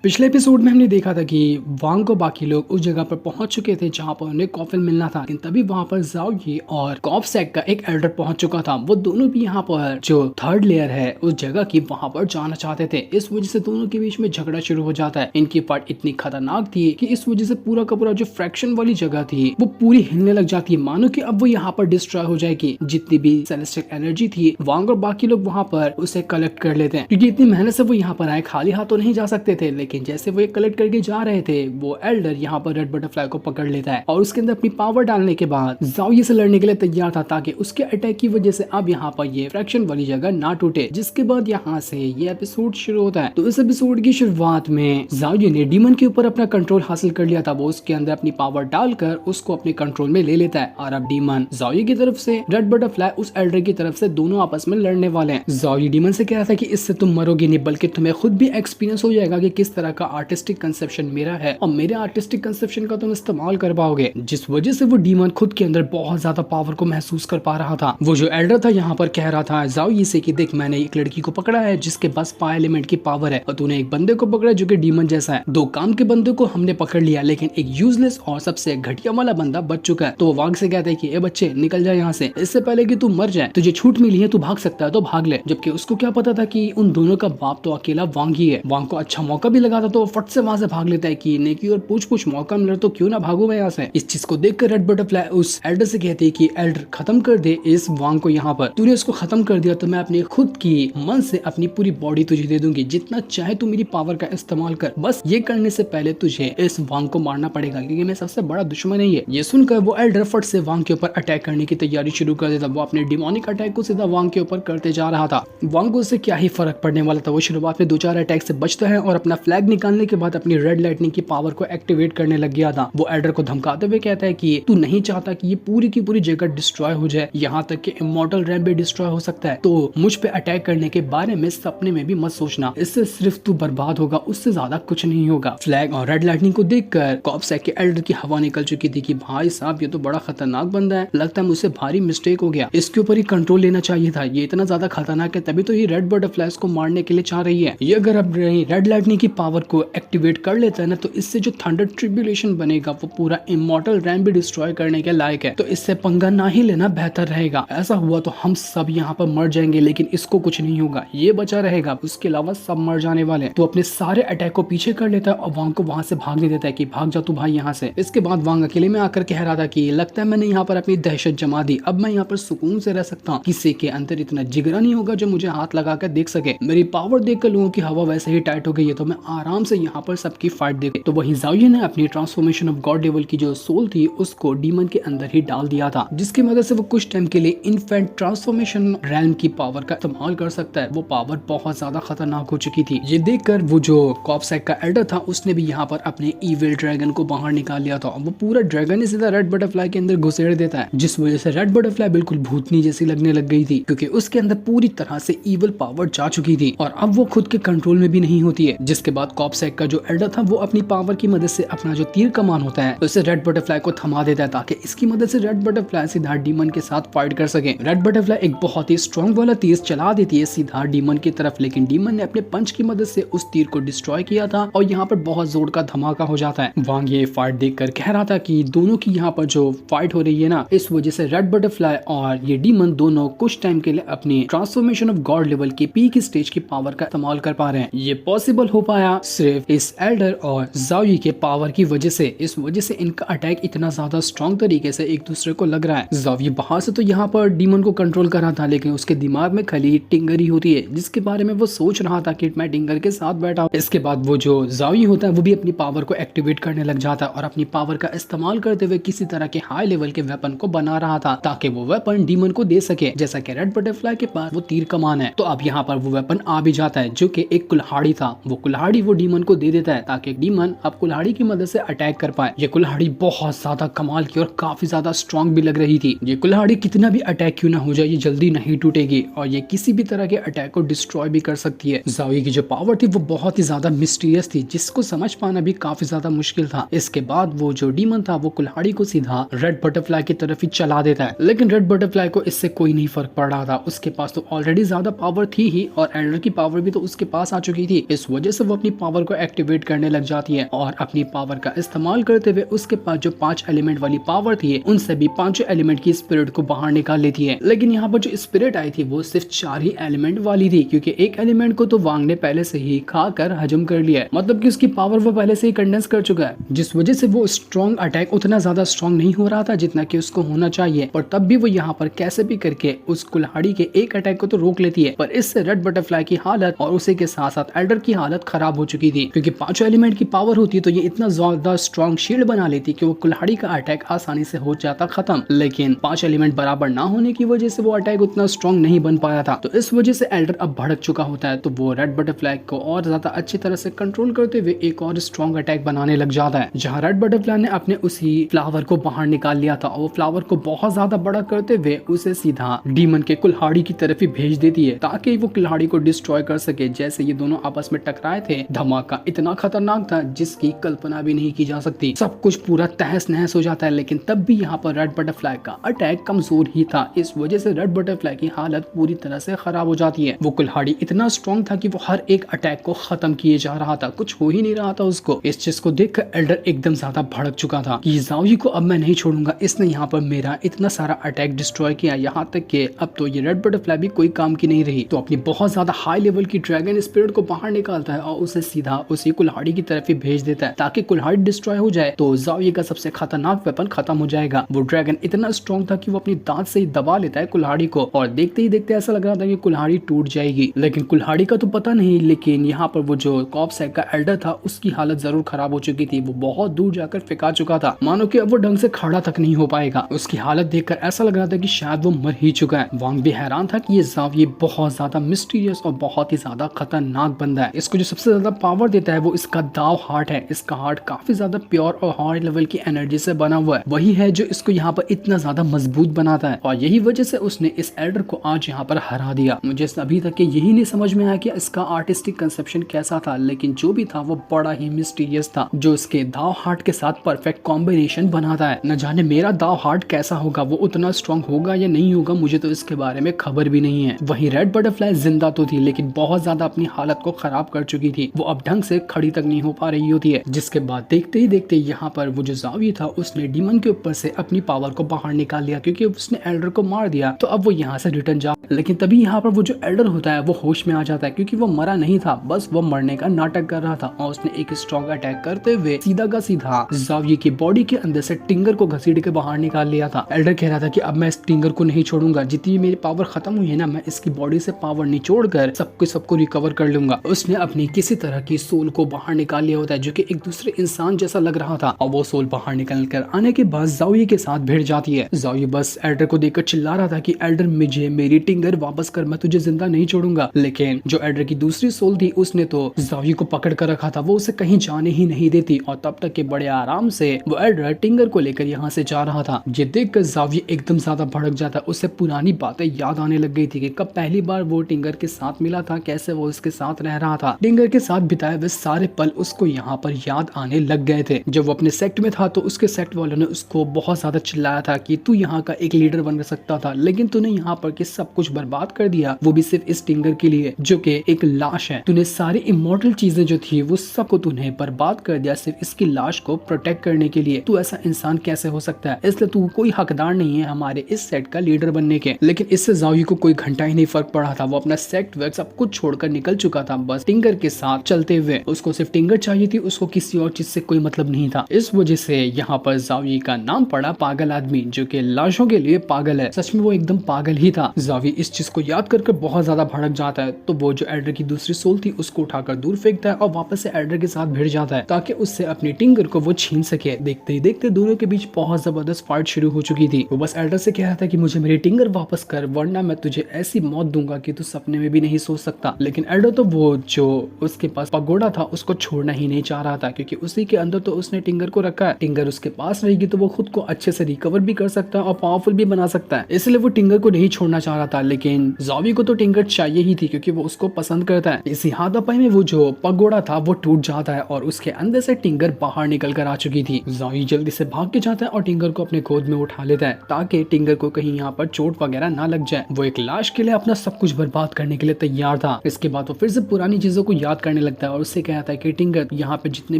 पिछले एपिसोड में हमने देखा था कि वांग को बाकी लोग उस जगह पर पहुंच चुके थे जहां पर उन्हें कॉफिन मिलना था, लेकिन तभी वहां पर जाओ ये और कॉपसेक का एक एल्डर पहुंच चुका था। वो दोनों भी यहां पर जो थर्ड लेयर है उस जगह की वहां पर जाना चाहते थे। इस वजह से दोनों के बीच में झगड़ा शुरू हो जाता है। इनकी फाइट इतनी खतरनाक थी कि इस वजह से पूरा का पूरा जो फ्रैक्शन वाली जगह थी वो पूरी हिलने लग जाती है, मानो कि अब वो यहाँ पर डिस्ट्रॉय हो जाएगी। जितनी भी सेलेस्टिक एनर्जी थी वांग और बाकी लोग वहां पर उसे कलेक्ट कर लेते हैं, क्योंकि इतनी मेहनत से वो यहाँ पर आए, खाली हाथ तो नहीं जा सकते थे। लेकिन जैसे वो कलेक्ट करके जा रहे थे वो एल्डर यहाँ पर रेड बटरफ्लाई को पकड़ लेता है और उसके अंदर अपनी पावर डालने के बाद जाओये से लड़ने के लिए तैयार था, ताकि उसके अटैक की वजह से अब यहाँ पर ये फ्रैक्शन वाली जगह ना टूटे। जिसके बाद यहाँ से ये एपिसोड शुरू होता है। तो इस एपिसोड की शुरुआत में जाओये ने डीमन के ऊपर अपना कंट्रोल हासिल कर लिया था। वो उसके अंदर अपनी पावर डालकर उसको अपने कंट्रोल में ले लेता है और अब डीमन जाओये की तरफ से रेड बटरफ्लाई उस एल्डर की तरफ से दोनों आपस में लड़ने वाले हैं। जाओये डीमन से कह रहा था कि इससे तुम मरोगे नहीं, बल्कि तुम्हें खुद भी एक्सपीरियंस हो जाएगा कि किस तरह का आर्टिस्टिक कंसेप्शन मेरा है और मेरे आर्टिस्टिक कंसेप्शन का तुम इस्तेमाल कर पाओगे। जिस वजह से वो डीमन खुद के अंदर बहुत ज्यादा पावर को महसूस कर पा रहा था। वो जो एल्डर था यहाँ पर कह रहा था जाओये से कि देख, मैंने एक लड़की को पकड़ा है जिसके पास पावर एलिमेंट की पावर है और तूने एक बंदे को पकड़ा जो कि डीमन जैसा है। दो काम के बंदे को हमने पकड़ लिया, लेकिन एक यूजलेस और सबसे घटिया वाला बंदा बच चुका है। तो वो वांग से कहता है कि ए बच्चे निकल जाए यहाँ से, इससे पहले कि तू मर जाए। तुझे छूट मिली है, तू भाग सकता है तो भाग ले। जबकि उसको क्या पता था कि उन दोनों का बाप तो अकेला वांग ही है। वांग को अच्छा मौका भी लगा था तो वो फट से वहां से भाग लेता है कि नेकी और पूछ मौका मिला तो क्यों ना भागू मैं यहाँ से। इस चीज को देखकर रेड बटरफ्लाई उस एल्डर से कहती है कि एल्डर खत्म कर दे इस वांग को, यहाँ पर तूने इसको खत्म कर दिया तो मैं अपनी खुद की मन से अपनी पूरी बॉडी तुझे दे दूंगी, जितना चाहे तू मेरी पावर का इस्तेमाल कर। बस ये करने से पहले तुझे इस वांग को मारना पड़ेगा क्योंकि मैं सबसे बड़ा दुश्मन है। ये सुनकर वो एल्डर फट से वांग के ऊपर अटैक करने की तैयारी शुरू कर देता। वो अपने डिमोनिक अटैक को सीधा वांग के ऊपर करते जा रहा था। वांग को उससे क्या ही फर्क पड़ने वाला था। वो शुरुआत में 2-4 अटैक से बचता है और अपना फ्लैग निकालने के बाद अपनी रेड लाइटनिंग की पावर को एक्टिवेट करने लग गया था। वो एल्डर को धमकाते हुए कहता है कि तू नहीं चाहता कि ये पूरी की पूरी जगह डिस्ट्रॉय हो जाए, यहाँ तक कि इमॉर्टल रैम भी डिस्ट्रॉय हो सकता है। तो मुझ पे अटैक करने के बारे में सपने में भी मत सोचना, इससे सिर्फ तू बर्बाद होगा, उससे ज्यादा कुछ नहीं होगा। फ्लैग और रेड लाइटनिंग को देखकर कॉपसेक के एल्डर की हवा निकल चुकी थी कि भाई साहब ये तो बड़ा खतरनाक बंदा है, लगता है मुझसे भारी मिस्टेक हो गया, इसके ऊपर ही कंट्रोल लेना चाहिए था। ये इतना ज्यादा खतरनाक है, तभी तो ये रेड बटरफ्लाइज को मारने के लिए चाह रही है। ये अगर अब रेड लाइटनिंग की पावर को एक्टिवेट कर लेता है ना, तो इससे जो थंडर ट्रिब्यूलेशन बनेगा वो पूरा इमॉर्टल रैम भी डिस्ट्रॉय करने के लायक है। तो इससे पंगा ना ही लेना बेहतर रहेगा। ऐसा हुआ तो हम सब यहाँ पर मर जाएंगे, लेकिन इसको कुछ नहीं होगा, ये बचा रहेगा, उसके अलावा सब मर जाने वाले हैं। तो अपने सारे अटैक को पीछे कर लेता है और वांग को वहां से भागने देता है कि भाग जा तू भाई यहाँ से। इसके बाद वांग अकेले में आकर कह रहा था कि लगता है मैंने यहाँ पर अपनी दहशत जमा दी, अब मैं यहाँ पर सुकून से रह सकता हूँ। किसी के अंदर इतना जिगरा नहीं होगा जो मुझे हाथ लगा कर देख सके। मेरी पावर देखकर लोगों की हवा वैसे ही टाइट हो गई है, तो मैं आराम से यहाँ पर सबकी फाइट देख। तो वही जाओये ने अपनी ट्रांसफॉर्मेशन ऑफ गॉड लेवल की जो सोल थी उसको डीमन के अंदर ही डाल दिया था, जिसकी मदद से वो कुछ टाइम के लिए इन्फेंट ट्रांसफॉर्मेशन रैम की पावर का इस्तेमाल कर सकता है। वो पावर बहुत ज्यादा खतरनाक हो चुकी थी। ये देखकर वो जो कॉपसेक का एल्डर था उसने भी यहाँ पर अपने इविल ड्रैगन को बाहर निकाल लिया था। वो पूरा ड्रैगन ही सीधा रेड बटरफ्लाई के अंदर घुसेड़ देता है, जिस वजह से रेड बटरफ्लाई बिल्कुल भूतनी जैसी लगने लग गई थी, क्योंकि उसके अंदर पूरी तरह से इविल पावर जा चुकी थी और अब वो खुद के कंट्रोल में भी नहीं होती है। जिसके बाद कॉपसेक का जो एल्डर था वो अपनी पावर की मदद से अपना जो तीर कमान होता है उसे रेड बटरफ्लाई को थमा देता है, ताकि इसकी मदद से रेड बटरफ्लाई सीधा डीमन के साथ फाइट कर सके। रेड बटरफ्लाई एक बहुत ही स्ट्रॉन्ग वाला तीर चला देती है सीधा डीमन की तरफ, लेकिन डीमन ने अपने पंच की मदद से उस तीर को डिस्ट्रॉय किया था और यहाँ पर बहुत जोर का धमाका हो जाता है। वांग ये फाइट देखकर कह रहा था कि दोनों की यहाँ पर जो फाइट हो रही है ना, इस वजह से रेड बटरफ्लाई और ये डीमन दोनों कुछ टाइम के लिए अपनी ट्रांसफॉर्मेशन ऑफ गॉड लेवल की पीक स्टेज की पावर का इस्तेमाल कर पा रहे हैं। ये पॉसिबल हो पाया सिर्फ इस एल्डर और जाओये के पावर की वजह से। इस वजह से इनका अटैक इतना ज्यादा स्ट्रॉन्ग तरीके से एक दूसरे को लग रहा है। जाओये बाहर से तो यहाँ पर डीमन को कंट्रोल कर रहा था, लेकिन उसके दिमाग में खाली टिंगर ही होती है, जिसके बारे में वो सोच रहा था कि मैं टिंगर के साथ बैठा हूँ। इसके बाद वो जो जाओये होता है वो भी अपनी पावर को एक्टिवेट करने लग जाता है और अपनी पावर का इस्तेमाल करते हुए किसी तरह के हाई लेवल के वेपन को बना रहा था, ताकि वो वेपन डीमन को दे सके। जैसा कि रेड बटरफ्लाई के पास वो तीर कमान है, तो अब यहाँ पर वो वेपन आ भी जाता है जो कि एक कुल्हाड़ी था। वो कुल्हाड़ी वो डीमन को दे देता है ताकि डीमन अब कुल्हाड़ी की मदद से अटैक कर पाए। ये कुल्हाड़ी बहुत ज्यादा कमाल की और काफी ज्यादा स्ट्रॉन्ग भी लग रही थी। ये कुल्हाड़ी कितना भी अटैक क्यों ना हो जाए, ये जल्दी नहीं टूटेगी और ये किसी भी तरह के अटैक को डिस्ट्रॉय भी कर सकती है। जाओये की जो पावर थी वो बहुत ही ज्यादा मिस्टीरियस थी, जिसको समझ पाना भी काफी ज्यादा मुश्किल था। इसके बाद वो जो डीमन था वो कुल्हाड़ी को सीधा रेड बटरफ्लाई की तरफ ही चला देता है, लेकिन रेड बटरफ्लाई को इससे कोई नहीं फर्क पड़ रहा था। उसके पास तो ऑलरेडी ज्यादा पावर थी ही और एल्डर की पावर भी तो उसके पास आ चुकी थी। इस वजह से वो अपनी अपनी पावर को एक्टिवेट करने लग जाती है और अपनी पावर का इस्तेमाल करते हुए उसके पास जो 5 एलिमेंट वाली पावर थी उन सभी 5 एलिमेंट की स्पिरिट को बाहर निकाल लेती है। लेकिन यहाँ पर जो स्पिरिट आई थी वो सिर्फ 4 ही एलिमेंट वाली थी, क्योंकि एक एलिमेंट को तो वांग ने पहले से ही खाकर हजम कर लिया है, मतलब कि उसकी पावर वो पहले से ही कंडेंस कर चुका है, जिस वजह से वो स्ट्रॉन्ग अटैक उतना ज्यादा स्ट्रॉन्ग नहीं हो रहा था जितना कि उसको होना चाहिए। पर तब भी वो यहाँ पर कैसे भी करके उस कुल्हाड़ी के एक अटैक को तो रोक लेती है, पर इससे रेड बटरफ्लाई की हालत और उसी के साथ साथ एल्डर की हालत खराब हो चुकी थी, क्योंकि 5 एलिमेंट की पावर होती तो ये इतना ज्यादा स्ट्रॉन्ग शील्ड बना लेती कि वो कुल्हाड़ी का अटैक आसानी से हो जाता खत्म। लेकिन 5 एलिमेंट बराबर ना होने की वजह से वो अटैक उतना स्ट्रॉन्ग नहीं बन पाया था, तो इस वजह से एल्डर अब भड़क चुका होता है। तो वो रेड बटरफ्लाई को और ज्यादा अच्छी तरह से कंट्रोल करते हुए एक और स्ट्रॉन्ग अटैक बनाने लग जाता है, जहाँ रेड बटरफ्लाई ने अपने उसी फ्लावर को बाहर निकाल लिया था और वो फ्लावर को बहुत ज्यादा बड़ा करते हुए उसे सीधा डीमन के कुल्हाड़ी की तरफ ही भेज देती है, ताकि वो कुल्हाड़ी को डिस्ट्रॉय कर सके। जैसे ये दोनों आपस में टकराए थे, धमाका इतना खतरनाक था जिसकी कल्पना भी नहीं की जा सकती। सब कुछ पूरा तहस नहस हो जाता है, लेकिन तब भी यहाँ पर रेड बटरफ्लाई का अटैक कमजोर ही था। इस वजह से रेड बटरफ्लाई की हालत पूरी तरह से खराब हो जाती है। वो कुल्हाड़ी इतना स्ट्रॉन्ग था कि वो हर एक अटैक को खत्म किए जा रहा था, कुछ हो ही नहीं रहा था उसको। इस चीज को देखकर एल्डर एकदम ज्यादा भड़क चुका था कि ज़ाओयी को अब मैं नहीं छोड़ूंगा, इसने यहाँ पर मेरा इतना सारा अटैक डिस्ट्रॉय किया, यहाँ तक कि अब तो ये रेड बटरफ्लाई भी कोई काम की नहीं रही। तो अपनी बहुत ज्यादा हाई लेवल की ड्रैगन स्पिरिट को बाहर निकालता है और उसे सीधा उसी कुल्हाड़ी की तरफ ही भेज देता है, ताकि कुल्हाड़ी डिस्ट्रॉय हो जाए तो ज़ाओयी का सबसे खतरनाक वेपन खत्म हो जाएगा। वो ड्रैगन इतना स्ट्रॉन्ग था कि वो अपनी दांत से ही दबा लेता है कुल्हाड़ी को, और देखते ही देखते ऐसा लग रहा था कि कुल्हाड़ी टूट जाएगी। लेकिन कुल्हाड़ी का तो पता नहीं, लेकिन यहाँ पर वो जो कॉप्सैक का एल्डर था उसकी हालत जरूर खराब हो चुकी थी। वो बहुत दूर जाकर फेंका चुका था, मानो कि अब वो ढंग से खड़ा तक नहीं हो पाएगा। उसकी हालत देखकर ऐसा लग रहा था कि शायद वो मर ही चुका है। वांग भी हैरान था कि ये ज़ाओयी बहुत ज्यादा मिस्टीरियस और बहुत ही ज्यादा खतरनाक बंदा है। इसको जो सबसे ज्यादा पावर देता है वो इसका दाव हार्ट है। इसका हार्ट काफी ज्यादा प्योर और हाई लेवल की एनर्जी से बना हुआ है, वही है जो इसको यहाँ पर इतना ज्यादा मजबूत बनाता है, और यही वजह से उसने इस एल्डर को आज यहाँ पर हरा दिया। मुझे अभी तक यही नहीं समझ में आया कि इसका आर्टिस्टिक कंसेप्शन कैसा था, लेकिन जो भी था वो बड़ा ही मिस्टीरियस था, जो इसके दाव हार्ट के साथ परफेक्ट कॉम्बिनेशन बनाता है। न जाने मेरा दाव हार्ट कैसा होगा, वो उतना स्ट्रॉन्ग होगा या नहीं होगा, मुझे तो इसके बारे में खबर भी नहीं है। वही रेड बटरफ्लाई जिंदा तो थी, लेकिन बहुत ज्यादा अपनी हालत को खराब कर चुकी थी। वो अब ढंग से खड़ी तक नहीं हो पा रही होती है, जिसके बाद देखते ही देखते यहाँ पर वो जो ज़ाओयी था उसने डीमन के ऊपर से अपनी पावर को बाहर निकाल लिया, क्योंकि उसने एल्डर को मार दिया। तो अब वो यहाँ से रिटर्न जा, लेकिन तभी यहाँ पर वो जो एल्डर होता है वो होश में आ जाता है, क्योंकि वो मरा नहीं था, बस वो मरने का नाटक कर रहा था। और उसने एक स्ट्रॉन्ग अटैक करते हुए सीधा का सीधा ज़ाओयी की बॉडी के अंदर से टिंगर को घसीट के बाहर निकाल लिया था। एल्डर कह रहा था कि अब मैं इस टिंगर को नहीं छोड़ूंगा, जितनी मेरी पावर खत्म हुई है ना, मैं इसकी बॉडी से पावर निचोड़ कर सबको रिकवर कर लूंगा। उसने अपनी किसी तरह की सोल को बाहर निकाल लिया होता है, जो कि एक दूसरे इंसान जैसा लग रहा था, और वो सोल बाहर निकल कर आने के बाद ज़ाओयी के साथ भिड़ जाती है। ज़ाओयी बस एल्डर को देखकर चिल्ला रहा था कि एल्डर मुझे मेरी टिंगर वापस कर, मैं तुझे जिंदा नहीं छोड़ूंगा। लेकिन जो एल्डर की दूसरी सोल थी उसने तो ज़ाओयी को पकड़ कर रखा था, वो उसे कहीं जाने ही नहीं देती, और तब तक के बड़े आराम से वो एल्डर टिंगर को लेकर यहाँ से जा रहा था। ये देखकर ज़ाओयी एकदम ज्यादा भड़क जाता, उसे पुरानी बातें याद आने लग गई थी कि कब पहली बार वो टिंगर के साथ मिला था, कैसे वो उसके साथ रह रहा था। टिंगर के साथ बिताए हुए सारे पल उसको यहाँ पर याद आने लग गए थे। जब वो अपने सेक्ट में था तो उसके सेक्ट वालों ने उसको बहुत ज्यादा चिल्लाया था कि तू यहाँ का एक लीडर बन सकता था, लेकिन तूने यहाँ पर के सब कुछ बर्बाद कर दिया, वो भी सिर्फ इस टिंगर के लिए जो कि एक लाश है। तूने सारी इमॉर्टल चीजें जो थी वो सबको तूने बर्बाद कर दिया सिर्फ इसकी लाश को प्रोटेक्ट करने के लिए। तू ऐसा इंसान कैसे हो सकता है? इसलिए तू कोई हकदार नहीं है हमारे इस सेट का लीडर बनने के। लेकिन इससे ज़ाओयी को कोई घंटा ही नहीं फर्क पड़ा था। वो अपना सेक्ट वर्क सब कुछ छोड़कर निकल चुका था, बस टिंगर के साथ चलते हुए। उसको सिर्फ टिंगर चाहिए थी, उसको किसी और चीज से कोई मतलब नहीं था। इस वजह से यहाँ पर ज़ाओयी का नाम पड़ा पागल आदमी, जो कि लाशों के लिए पागल है। सच में वो एकदम पागल ही था। ज़ाओयी इस चीज को याद करके बहुत ज्यादा भड़क जाता है, तो वो जो एल्डर की दूसरी सोल थी उसको उठाकर दूर फेंकता है और वापस से एल्डर के साथ भिड़ जाता है, ताकि उससे अपनी टिंगर को वो छीन सके। देखते ही देखते दोनों के बीच बहुत जबरदस्त फाइट शुरू हो चुकी थी। वो बस एल्डर से कह रहा था कि मुझे मेरी टिंगर वापस कर, वरना मैं तुझे ऐसी मौत दूंगा कि तू सपने में भी नहीं सोच सकता। लेकिन एल्डर तो वो जो उसके पास पगोड़ा था उसको छोड़ना ही नहीं चाह रहा था, क्योंकि उसी के अंदर तो उसने टिंगर को रखा है। टिंगर उसके पास रहेगी तो वो खुद को अच्छे से रिकवर भी कर सकता है और पावरफुल भी बना सकता है, इसलिए वो टिंगर को नहीं छोड़ना चाह रहा था। लेकिन ज़ाओयी को तो टिंगर चाहिए ही थी, क्योंकि वो उसको पसंद करता है। इसी हाथापाई में वो जो पगोड़ा था वो टूट जाता है और उसके अंदर से टिंगर बाहर निकल कर आ चुकी थी। ज़ाओयी जल्दी से भाग के जाता है और टिंगर को अपने गोद में उठा लेता है, ताकि टिंगर को कहीं यहाँ पर चोट वगैरह ना लग जाए। वो एक लाश के लिए अपना सब कुछ बर्बाद करने के लिए तैयार था। इसके बाद वो फिर से पुरानी चीजों को याद करने करने लगता है और उससे कहता है कि टिंगर, यहाँ पे जितने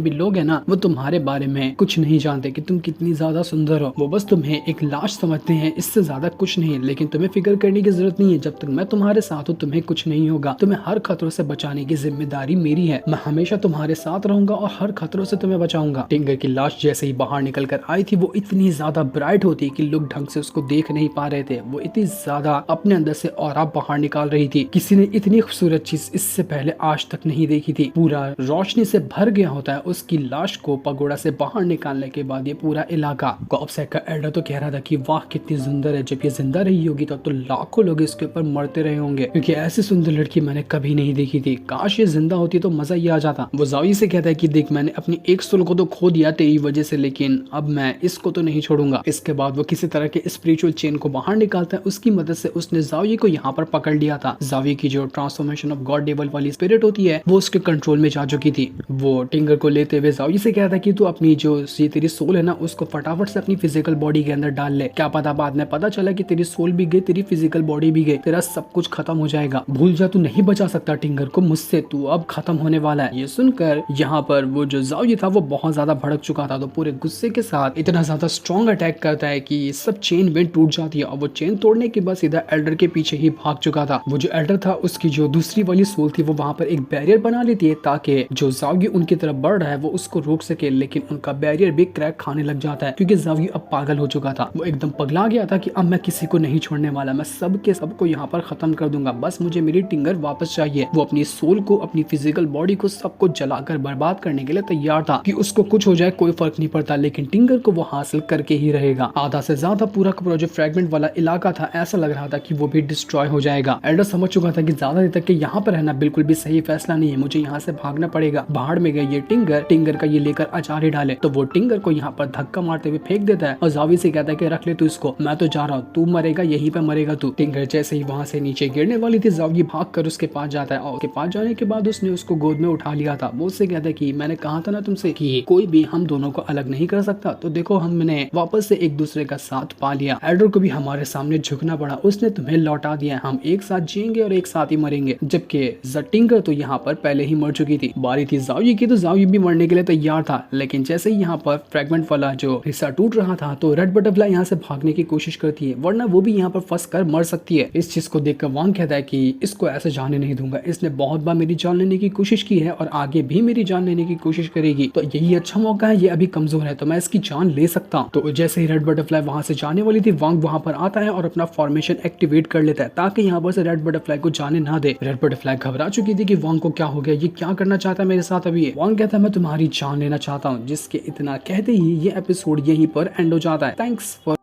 भी लोग हैं ना वो तुम्हारे बारे में कुछ नहीं जानते कि तुम कितनी ज्यादा सुंदर हो। वो बस तुम्हें एक लाश समझते हैं, इससे ज्यादा कुछ नहीं। लेकिन तुम्हें फिक्र करने की जरूरत नहीं है, जब तक मैं तुम्हारे साथ हूँ तुम्हें कुछ नहीं होगा। तुम्हें हर खतरों से बचाने की जिम्मेदारी मेरी है। मैं हमेशा तुम्हारे साथ रहूंगा और हर खतरों से तुम्हें बचाऊंगा। टिंगर की लाश जैसे ही बाहर निकल कर आई थी वो इतनी ज्यादा ब्राइट होती कि लोग ढंग से उसको देख नहीं पा रहे थे। वो इतनी ज्यादा अपने अंदर से ऑरा बाहर निकाल रही थी। किसी ने इतनी खूबसूरत चीज इससे पहले आज तक नहीं देखी थी। पूरा रोशनी से भर गया होता है। उसकी लाश को पगोड़ा से बाहर निकालने के बाद ये पूरा इलाका, गॉबसैक का एल्डर तो कह रहा था कि वाह कितनी सुंदर है, जब ये जिंदा रही होगी तो लाखों लोग इसके ऊपर मरते रहे होंगे, क्योंकि ऐसी सुंदर लड़की मैंने कभी नहीं देखी थी। काश ये जिंदा होती तो मजा ही आ जाता। वो ज़ावी से कहता है कि देख, मैंने अपनी एक सोल को तो खो दिया तेरी वजह से, लेकिन अब मैं इसको तो नहीं छोड़ूंगा। इसके बाद वो किसी तरह के स्पिरिचुअल चेन को बाहर निकालता है। उसकी मदद से उसने ज़ावी को यहाँ पर पकड़ लिया था। ज़ावी की जो ट्रांसफॉर्मेशन ऑफ गॉड डेवल वाली स्पिरिट होती है वो उसके कंट्रोल में जा चुकी थी। वो टिंगर को लेते हुए ज़ावी से कहता है कि तू अपनी जो ये तेरी सोल है ना उसको फटाफट से अपनी फिजिकल बॉडी के अंदर डाल ले। क्या पता बाद में पता चला कि तेरी सोल भी गई, तेरी फिजिकल बॉडी भी गई, तेरा सब कुछ खत्म हो जाएगा। भूल जा, तू नहीं बचा सकता टिंगर को मुझसे, तू अब खत्म होने वाला है। ये सुनकर यहाँ पर वो जो ज़ावी था वो बहुत ज्यादा भड़क चुका था। तो पूरे गुस्से के साथ इतना ज्यादा स्ट्रॉन्ग अटैक करता है कि सब चेन वेन टूट जाती है। और वो चेन तोड़ने के बाद सीधा एल्डर के पीछे ही भाग चुका था। वो जो एल्डर था उसकी जो दूसरी वाली सोल थी वो वहां पर एक बैरियर बना लेती है ताकि जो ज़ावी उनकी तरफ बढ़ रहा है वो उसको रोक सके। लेकिन उनका बैरियर भी क्रैक खाने लग जाता है क्योंकि ज़ावी अब पागल हो चुका था। वो एकदम पगला गया था कि अब मैं किसी को नहीं छोड़ने वाला, मैं सबको यहाँ पर खत्म कर दूंगा, बस मुझे मेरी टिंगर वापस चाहिए। वो अपनी सोल को, अपनी फिजिकल बॉडी को, सबको जलाकर बर्बाद करने के लिए तैयार था कि उसको कुछ हो जाए कोई फर्क नहीं पड़ता, लेकिन टिंगर को वो हासिल करके ही रहेगा। आधा से ज्यादा पूरा का पूरा जो फ्रेगमेंट वाला इलाका था ऐसा लग रहा था कि वो भी डिस्ट्रॉय हो जाएगा। एल्डर समझ चुका था कि ज्यादा देर तक के यहाँ पर रहना बिल्कुल भी सही फैसला नहीं है, मुझे यहाँ से भागना पड़ेगा। बाहर में गए ये टिंगर का ये लेकर अचार ही डाले। तो वो टिंगर को यहाँ पर धक्का मारते हुए फेंक देता है और ज़ावी से कहता है कि रख ले तू इसको, मैं तो जा रहा हूँ, तू मरेगा यहीं पे मरेगा तू। टिंगर जैसे ही वहां से नीचे गिरने वाली थी ज़ावी भाग कर उसके पास जाता है और उसके पास जाने के बाद उसने उसको गोद में उठा लिया था। वो उससे कहता है कि मैंने कहा था ना तुमसे कि कोई भी हम दोनों को अलग नहीं कर सकता, तो देखो हमने वापस से एक दूसरे का साथ पा लिया। एल्डर को भी हमारे सामने झुकना पड़ा, उसने तुम्हें लौटा दिया, हम एक साथ जिएंगे और एक साथ ही मरेंगे। जबकि टिंगर तो यहाँ पर पहले ही मर चुकी थी। बारी थी ज़ावी की, तो ज़ावी भी मरने के लिए तैयार था। लेकिन जैसे ही यहाँ पर फ्रेगमेंट वाला जो हिस्सा टूट रहा था तो रेड बटरफ्लाई यहाँ से भागने की कोशिश करती है, वरना वो भी यहाँ पर फंस कर मर सकती है। इस चीज को देखकर वांग कहता है कि इसको ऐसे जाने नहीं दूंगा, इसने बहुत बार मेरी जान लेने की कोशिश की है और आगे भी मेरी जान लेने की कोशिश करेगी, तो यही अच्छा मौका है, ये अभी कमजोर है तो मैं इसकी जान ले सकता हूँ। तो जैसे ही रेड बटरफ्लाई वहां से जाने वाली थी वांग वहां पर आता है और अपना फॉर्मेशन एक्टिवेट कर लेता है ताकि यहाँ पर से रेड बटरफ्लाई को जाने ना दे। रेड बटरफ्लाई घबरा चुकी थी कि वांग को क्या हो गया, ये क्या करना चाहता है मेरे साथ अभी। वांग कहता है मैं तुम्हारी जान लेना चाहता हूँ, जिसके इतना कहते ही ये एपिसोड यहीं पर एंड हो जाता है। Thanks for